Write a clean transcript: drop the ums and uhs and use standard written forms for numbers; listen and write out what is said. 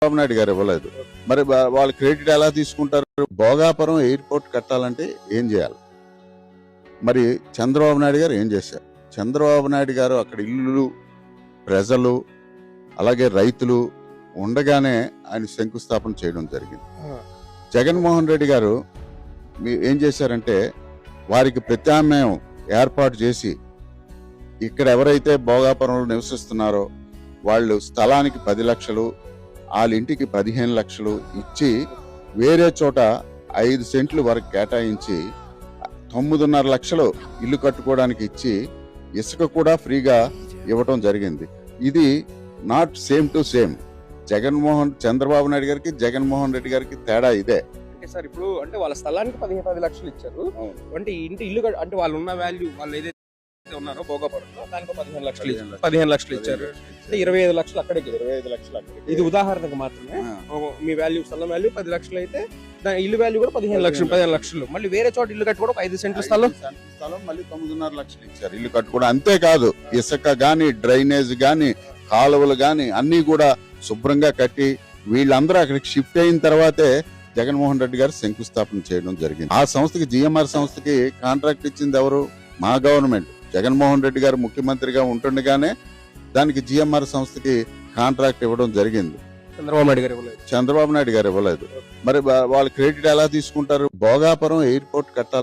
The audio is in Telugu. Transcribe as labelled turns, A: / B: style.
A: చంద్రబాబు నాయుడు గారు ఇవ్వలేదు. మరి వాళ్ళు క్రెడిట్ ఎలా తీసుకుంటారు? భోగాపురం ఎయిర్పోర్ట్ కట్టాలంటే ఏం చేయాలి? మరి చంద్రబాబు నాయుడు గారు ఏం చేశారు? చంద్రబాబు నాయుడు గారు అక్కడ ఇల్లు, ప్రజలు, అలాగే రైతులు ఉండగానే ఆయన శంకుస్థాపన చేయడం జరిగింది. జగన్మోహన్ రెడ్డి గారు ఏం చేశారంటే వారికి ప్రత్యామ్నాయం ఏర్పాటు చేసి ఇక్కడ ఎవరైతే భోగాపురంలో నివసిస్తున్నారో వాళ్ళు స్థలానికి 10 లక్షలు, వాళ్ళ ఇంటికి 15 లక్షలు ఇచ్చి వేరే చోట 5 సెంట్లు వరకు కేటాయించి 9.5 లక్షలు ఇల్లు కట్టుకోవడానికి ఇచ్చి ఇసుక కూడా ఫ్రీగా ఇవ్వటం జరిగింది. ఇది not same to same. Chandrababu Naidu గారికి, జగన్మోహన్ రెడ్డి గారికి తేడా ఇదే.
B: అంటే సార్ ఇప్పుడు అంటే వాళ్ళ స్థలానికి 15 లక్షలు ఇచ్చారు. అంటే ఇంటి ఇల్లు అంటే వాళ్ళు ఉన్న వాల్యూ వాళ్ళు ఏదైతే ఉన్నారో భోగాపురంలో దానికి 15 లక్షలు ఇచ్చారు. అంటే 25 లక్షలు అక్కడికి.
A: 25 లక్షలు అక్కడికి.
B: ఇది ఉదాహరణకు మాత్రమే. మీ వాల్యూ స్థలం వాల్యూ 10 లక్షలు అయితే దాని ఇల్లు వాల్యూ కూడా 15 లక్షలు. మళ్ళీ వేరే చోట ఇల్లు కట్టుకోవడం 5 సెంట్ల స్థలం
A: మళ్ళీ 9.5 లక్షలు ఇచ్చారు ఇల్లు కట్టుకోవడం. అంతేకాదు ఇసుక గాని, డ్రైనేజ్ గాని, కాలువలు గాని అన్ని కూడా శుభ్రంగా కట్టి వీళ్ళందరూ అక్కడికి షిఫ్ట్ అయిన తర్వాతే జగన్మోహన్ రెడ్డి గారు శంకుస్థాపన చేయడం జరిగింది. ఆ సంస్థకి, జిఎంఆర్ సంస్థకి కాంట్రాక్ట్ ఇచ్చింది ఎవరు? మా గవర్నమెంట్. జగన్మోహన్ రెడ్డి గారు ముఖ్యమంత్రిగా ఉంటుండగానే దానికి జిఎంఆర్ సంస్థకి కాంట్రాక్ట్ ఇవ్వడం జరిగింది. చంద్రబాబు నాయుడు గారు ఇవ్వలేదు. మరి వాళ్ళు క్రెడిట్ ఎలా తీసుకుంటారు? భోగాపురం ఎయిర్పోర్ట్ కట్టాలి.